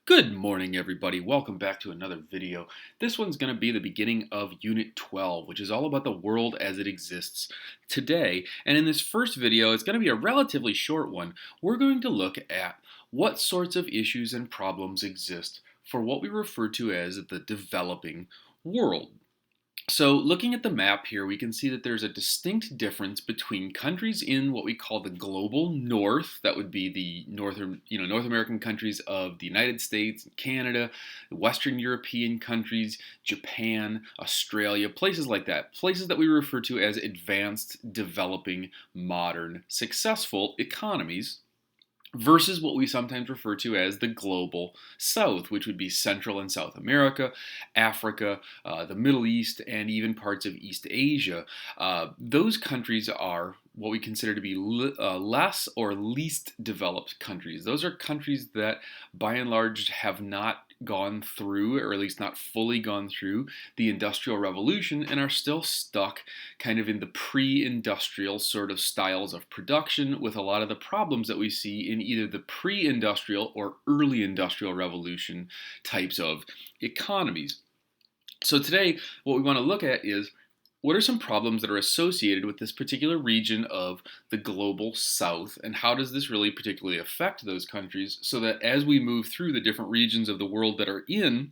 Good morning, everybody. Welcome back to another video. This one's going to be the beginning of Unit 12, which is all about the world as it exists today. And in this first video, it's going to be a relatively short one. We're going to look at what sorts of issues and problems exist for what we refer to as the developing world. So looking at the map here, we can see that there's a distinct difference between countries in what we call the global north. That would be the North American countries of the United States, Canada, Western European countries, Japan, Australia, places like that. Places that we refer to as advanced, developing, modern, successful economies, versus what we sometimes refer to as the global south, which would be Central and South America, Africa, the Middle East, and even parts of East Asia. Those countries are what we consider to be less or least developed countries. Those are countries that, by and large, have not gone through, or at least not fully gone through, the Industrial Revolution and are still stuck kind of in the pre-industrial sort of styles of production, with a lot of the problems that we see in either the pre-industrial or early industrial revolution types of economies. So today, what we want to look at is what are some problems that are associated with this particular region of the global south, and how does this really particularly affect those countries, so that as we move through the different regions of the world that are in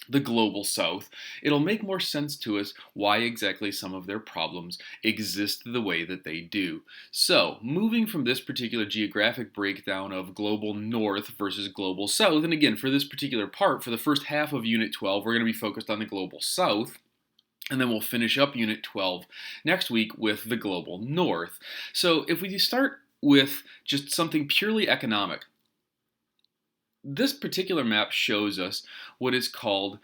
the global south, it'll make more sense to us why exactly some of their problems exist the way that they do. So, moving from this particular geographic breakdown of global north versus global south, and again, for this particular part, for the first half of Unit 12, we're going to be focused on the global south. And then we'll finish up Unit 12 next week with the global north. So if we start with just something purely economic, this particular map shows us what is called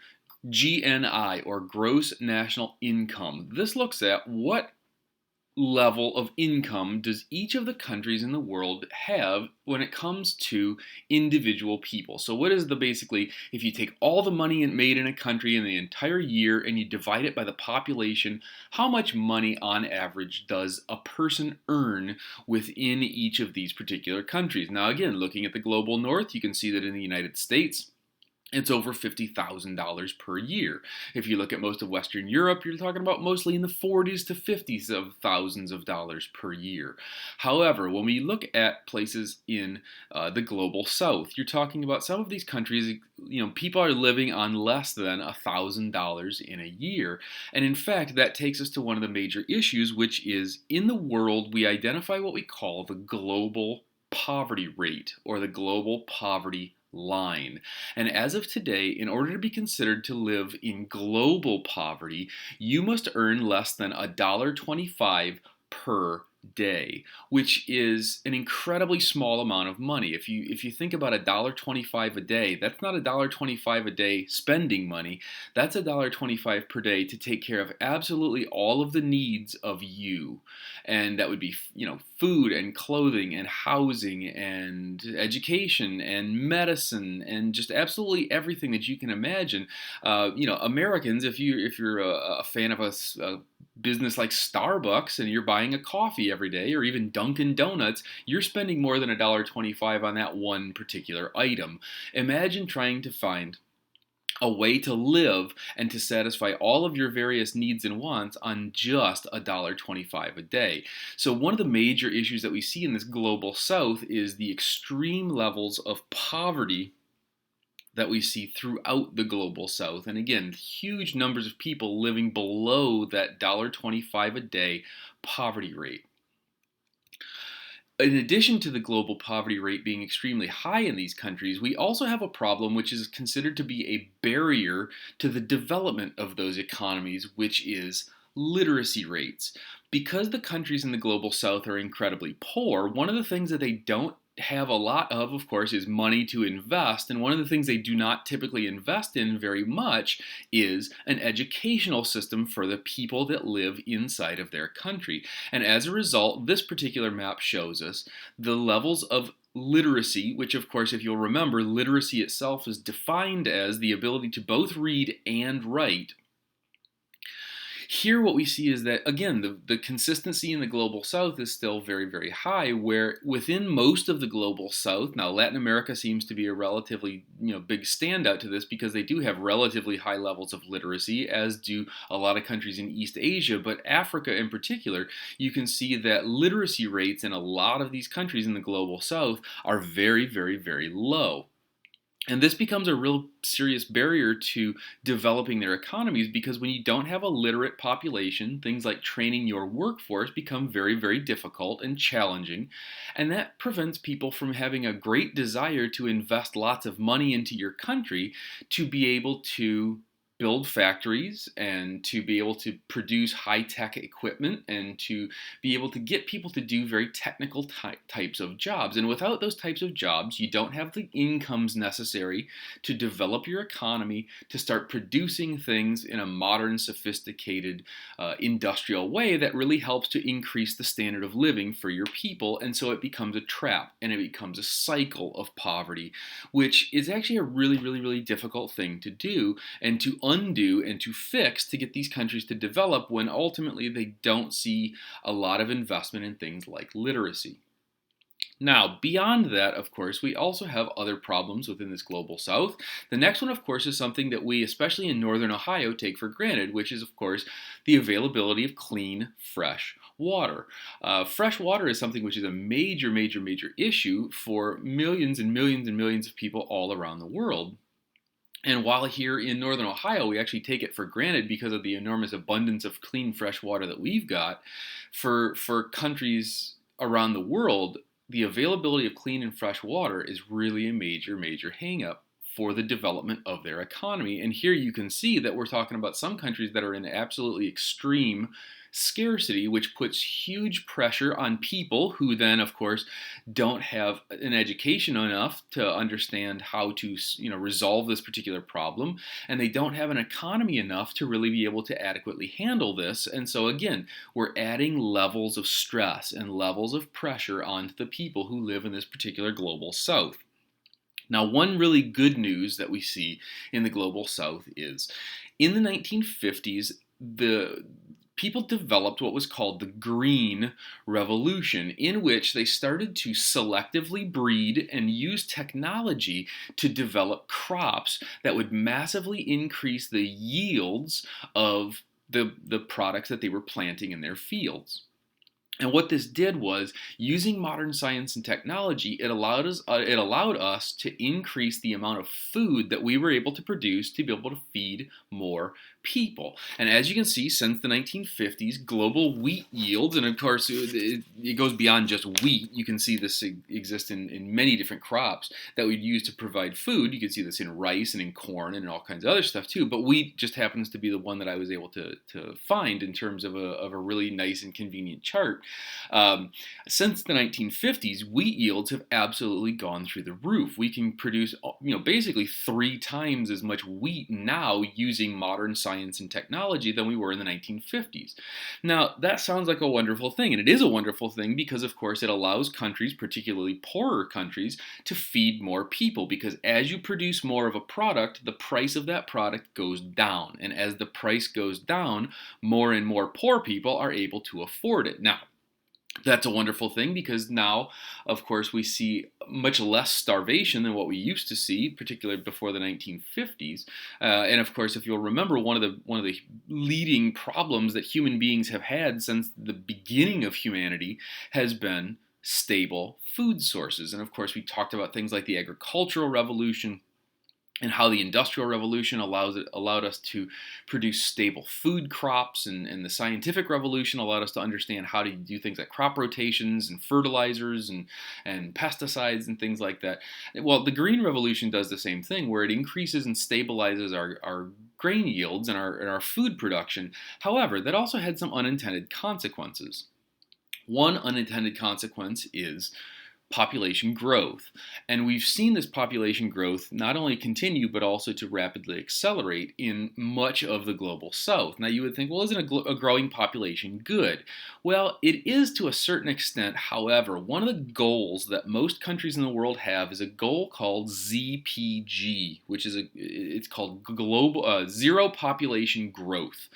GNI, or gross national income. This looks at what level of income does each of the countries in the world have when it comes to individual people. So what is basically, if you take all the money made in a country in the entire year and you divide it by the population, how much money on average does a person earn within each of these particular countries? Now again, looking at the global north, you can see that in the United States, it's over $50,000 per year. If you look at most of Western Europe, you're talking about mostly in the 40s to 50s of thousands of dollars per year. However, when we look at places in the global south, you're talking about some of these countries, people are living on less than $1,000 in a year. And in fact, that takes us to one of the major issues, which is in the world, we identify what we call the global poverty rate, or the global poverty line. And as of today, in order to be considered to live in global poverty, you must earn less than $1.25 per day, which is an incredibly small amount of money. If you think about $1.25 a day, that's not $1.25 a day spending money. That's $1.25 per day to take care of absolutely all of the needs of you, and that would be food and clothing and housing and education and medicine and just absolutely everything that you can imagine. Americans, if you're a fan of a business like Starbucks and you're buying a coffee every day, or even Dunkin' Donuts, you're spending more than $1.25 on that one particular item. Imagine trying to find a way to live and to satisfy all of your various needs and wants on just $1.25 a day. So one of the major issues that we see in this global south is the extreme levels of poverty that we see throughout the global south. And again, huge numbers of people living below that $1.25 a day poverty rate. In addition to the global poverty rate being extremely high in these countries, we also have a problem which is considered to be a barrier to the development of those economies, which is literacy rates. Because the countries in the global south are incredibly poor, one of the things that they don't have a lot of course, is money to invest. And one of the things they do not typically invest in very much is an educational system for the people that live inside of their country. And as a result, this particular map shows us the levels of literacy, which of course, if you'll remember, literacy itself is defined as the ability to both read and write Here what we see is that, again, the consistency in the global south is still very, very high, where within most of the global south, now Latin America seems to be a relatively big standout to this because they do have relatively high levels of literacy, as do a lot of countries in East Asia, but Africa in particular, you can see that literacy rates in a lot of these countries in the global south are very, very, very low. And this becomes a real serious barrier to developing their economies, because when you don't have a literate population, things like training your workforce become very, very difficult and challenging. And that prevents people from having a great desire to invest lots of money into your country to be able to build factories and to be able to produce high-tech equipment and to be able to get people to do very technical types of jobs. And without those types of jobs, you don't have the incomes necessary to develop your economy, to start producing things in a modern, sophisticated, industrial way that really helps to increase the standard of living for your people. And so it becomes a trap, and it becomes a cycle of poverty, which is actually a really, really, really difficult thing to do and to undo and to fix, to get these countries to develop, when ultimately they don't see a lot of investment in things like literacy. Now, beyond that, of course, we also have other problems within this global south. The next one, of course, is something that we, especially in northern Ohio, take for granted, which is, of course, the availability of clean, fresh water. Fresh water is something which is a major, major, major issue for millions and millions and millions of people all around the world. And while here in northern Ohio, we actually take it for granted because of the enormous abundance of clean, fresh water that we've got, for countries around the world, the availability of clean and fresh water is really a major, major hang-up for the development of their economy. And here you can see that we're talking about some countries that are in absolutely extreme scarcity, which puts huge pressure on people who then, of course, don't have an education enough to understand how to, resolve this particular problem, and they don't have an economy enough to really be able to adequately handle this. And so again, we're adding levels of stress and levels of pressure onto the people who live in this particular global south. Now, one really good news that we see in the global south is in the 1950s, the people developed what was called the Green Revolution, in which they started to selectively breed and use technology to develop crops that would massively increase the yields of the products that they were planting in their fields. And what this did was, using modern science and technology, it allowed us to increase the amount of food that we were able to produce to be able to feed more people. And as you can see, since the 1950s, global wheat yields, and of course it goes beyond just wheat. You can see this exist in many different crops that we'd use to provide food. You can see this in rice and in corn and in all kinds of other stuff too. But wheat just happens to be the one that I was able to find in terms of a really nice and convenient chart. Since the 1950s, wheat yields have absolutely gone through the roof. We can produce, basically 3 times as much wheat now using modern science and technology than we were in the 1950s. Now, that sounds like a wonderful thing, and it is a wonderful thing because, of course, it allows countries, particularly poorer countries, to feed more people, because as you produce more of a product, the price of that product goes down, and as the price goes down, more and more poor people are able to afford it. Now, that's a wonderful thing because now, of course, we see much less starvation than what we used to see, particularly before the 1950s. And of course, if you'll remember, one of the leading problems that human beings have had since the beginning of humanity has been stable food sources. And of course, we talked about things like the agricultural revolution, and how the Industrial Revolution allowed us to produce stable food crops, and the Scientific Revolution allowed us to understand how to do things like crop rotations and fertilizers and pesticides and things like that. Well, the Green Revolution does the same thing, where it increases and stabilizes our grain yields and our food production. However, that also had some unintended consequences. One unintended consequence is population growth. And we've seen this population growth not only continue, but also to rapidly accelerate in much of the global south. Now you would think, well, isn't a growing population good? Well, it is to a certain extent. However, one of the goals that most countries in the world have is a goal called ZPG, which is it's called global zero population growth.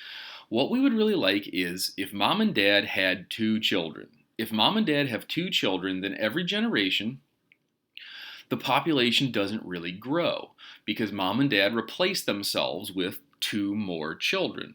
What we would really like is if mom and dad had 2 children. If mom and dad have 2 children, then every generation the population doesn't really grow because mom and dad replace themselves with 2 more children.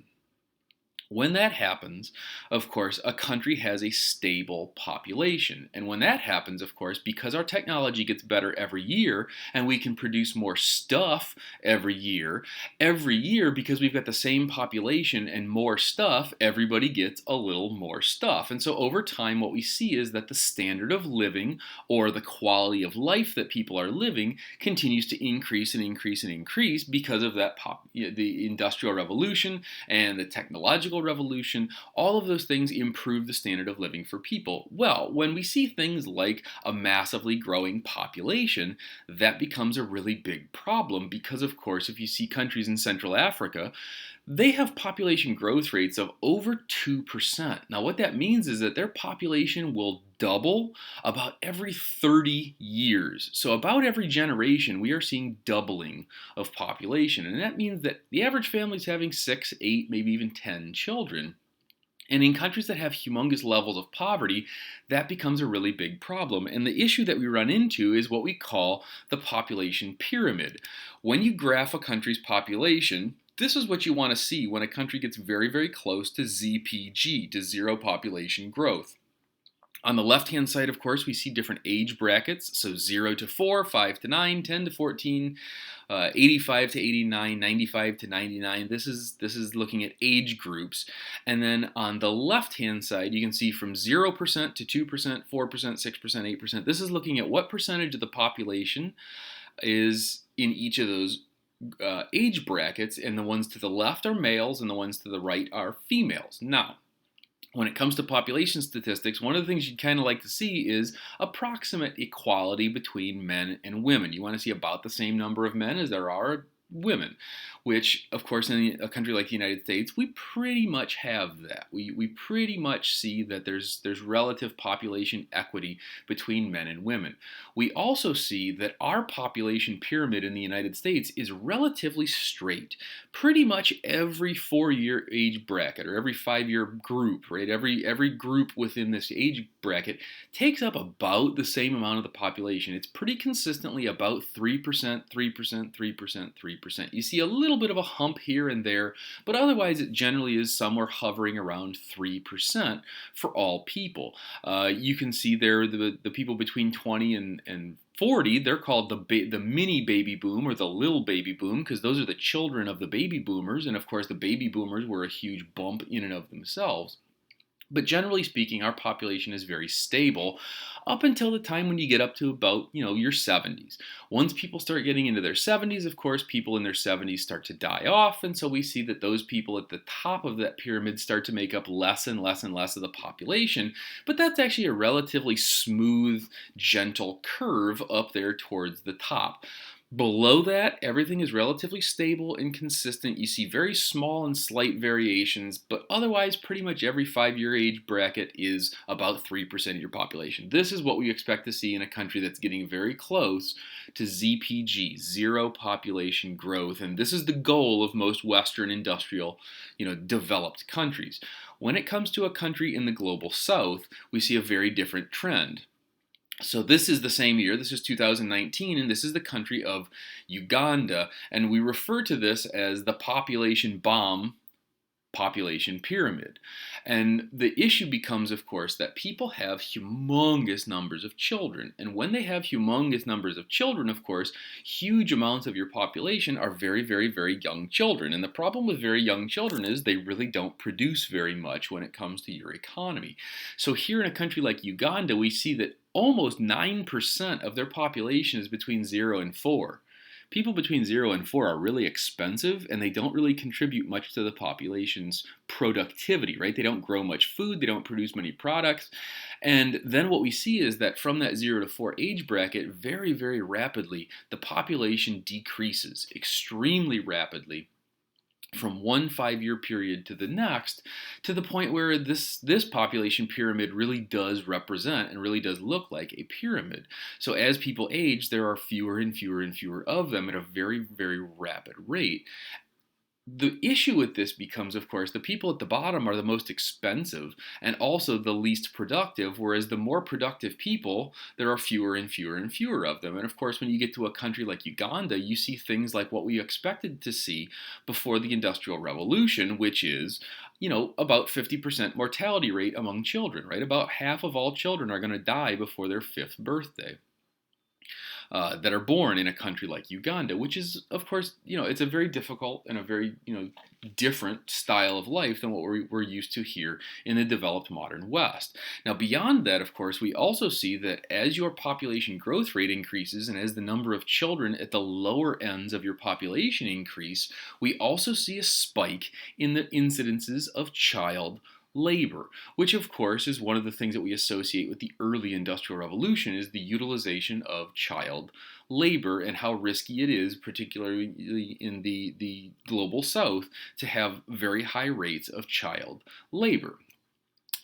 When that happens, of course, a country has a stable population. And when that happens, of course, because our technology gets better every year and we can produce more stuff every year because we've got the same population and more stuff, everybody gets a little more stuff. And so over time, what we see is that the standard of living or the quality of life that people are living continues to increase and increase and increase because of that the Industrial Revolution and the technological revolution. All of those things improve the standard of living for people. Well, when we see things like a massively growing population, that becomes a really big problem because, of course, if you see countries in Central Africa, they have population growth rates of over 2%. Now, what that means is that their population will double about every 30 years. So about every generation, we are seeing doubling of population. And that means that the average family is having 6, 8, maybe even 10 children. And in countries that have humongous levels of poverty, that becomes a really big problem. And the issue that we run into is what we call the population pyramid. When you graph a country's population, this is what you want to see when a country gets very, very close to ZPG, to zero population growth. On the left-hand side, of course, we see different age brackets, so 0 to 4, 5 to 9, 10 to 14, 85 to 89, 95 to 99. This is looking at age groups. And then on the left-hand side, you can see from 0% to 2%, 4%, 6%, 8%. This is looking at what percentage of the population is in each of those age brackets, and the ones to the left are males and the ones to the right are females. Now, when it comes to population statistics, one of the things you'd kind of like to see is approximate equality between men and women. You want to see about the same number of men as there are women, which, of course, in a country like the United States, we pretty much have that. We pretty much see that there's relative population equity between men and women. We also see that our population pyramid in the United States is relatively straight. Pretty much every 4-year age bracket or every 5-year group, right? Every group within this age bracket takes up about the same amount of the population. It's pretty consistently about 3%, 3%, 3%, 3%. You see a little bit of a hump here and there, but otherwise it generally is somewhere hovering around 3% for all people. You can see there the people between 20 and 40, they're called the mini baby boom or the little baby boom because those are the children of the baby boomers, and of course the baby boomers were a huge bump in and of themselves. But generally speaking, our population is very stable up until the time when you get up to about, your 70s. Once people start getting into their 70s, of course, people in their 70s start to die off, and so we see that those people at the top of that pyramid start to make up less and less and less of the population, but that's actually a relatively smooth, gentle curve up there towards the top. Below that, everything is relatively stable and consistent. You see very small and slight variations, but otherwise pretty much every 5-year age bracket is about 3% of your population. This is what we expect to see in a country that's getting very close to ZPG, zero population growth, and this is the goal of most Western industrial, developed countries. When it comes to a country in the global south, we see a very different trend. So this is the same year, this is 2019, and this is the country of Uganda, and we refer to this as the population bomb population pyramid. And the issue becomes, of course, that people have humongous numbers of children, and when they have humongous numbers of children, of course, huge amounts of your population are very, very, very young children. And the problem with very young children is they really don't produce very much when it comes to your economy. So here in a country like Uganda, we see that almost 9% of their population is between 0 and 4. People between 0 and 4 are really expensive, and they don't really contribute much to the population's productivity, right? They don't grow much food, they don't produce many products. And then what we see is that from that 0 to 4 age bracket, very, very rapidly, the population decreases extremely rapidly from one 5-year period to the next, to the point where this population pyramid really does represent and really does look like a pyramid. So as people age, there are fewer and fewer and fewer of them at a very, very rapid rate. The issue with this becomes, of course, the people at the bottom are the most expensive and also the least productive, whereas the more productive people, there are fewer and fewer and fewer of them. And of course, when you get to a country like Uganda, you see things like what we expected to see before the Industrial Revolution, which is, about 50% mortality rate among children, right? About half of all children are going to die before their fifth birthday. That are born in a country like Uganda, which is, of course, it's a very difficult and a very, different style of life than what we're used to here in the developed modern West. Now, beyond that, of course, we also see that as your population growth rate increases and as the number of children at the lower ends of your population increase, we also see a spike in the incidences of child labor, which of course is one of the things that we associate with the early Industrial Revolution, is the utilization of child labor and how risky it is, particularly in the global South, to have very high rates of child labor.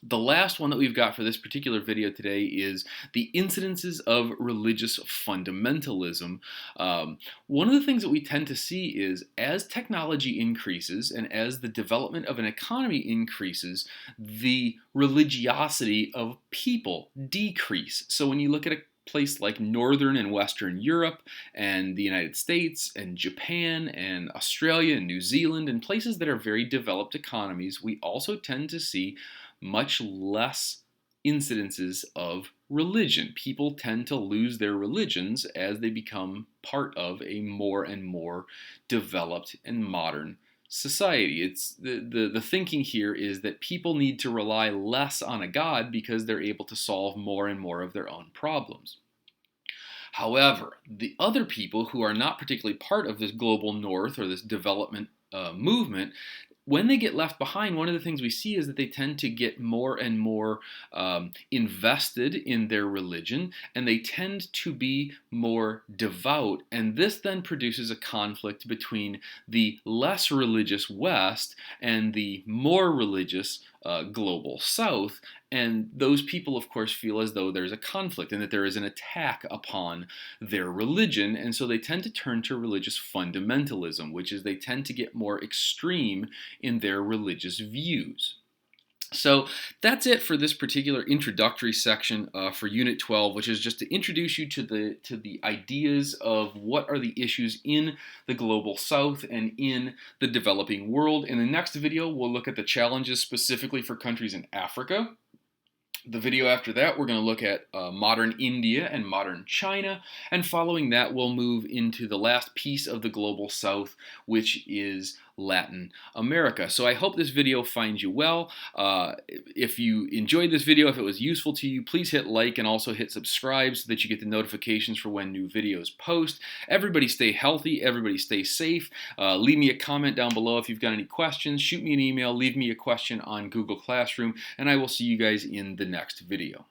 The last one that we've got for this particular video today is the incidences of religious fundamentalism. One of the things that we tend to see is as technology increases and as the development of an economy increases, the religiosity of people decrease. So when you look at a place like Northern and Western Europe and the United States and Japan and Australia and New Zealand and places that are very developed economies, we also tend to see much less incidences of religion. People tend to lose their religions as they become part of a more and more developed and modern society. It's the thinking here is that people need to rely less on a God because they're able to solve more and more of their own problems. However, the other people who are not particularly part of this global north or this development movement, when they get left behind, one of the things we see is that they tend to get more and more invested in their religion, and they tend to be more devout. And this then produces a conflict between the less religious West and the more religious global South. And those people, of course, feel as though there's a conflict and that there is an attack upon their religion. And so they tend to turn to religious fundamentalism, which is they tend to get more extreme in their religious views. So that's it for this particular introductory section for Unit 12, which is just to introduce you to the ideas of what are the issues in the global South and in the developing world. In the next video, we'll look at the challenges specifically for countries in Africa. The video after that, we're going to look at modern India and modern China, and following that, we'll move into the last piece of the global South, which is Latin America. So I hope this video finds you well. If you enjoyed this video, if it was useful to you, please hit like and also hit subscribe so that you get the notifications for when new videos post. Everybody stay healthy, everybody stay safe. Leave me a comment down below if you've got any questions. Shoot me an email, leave me a question on Google Classroom, and I will see you guys in the next video.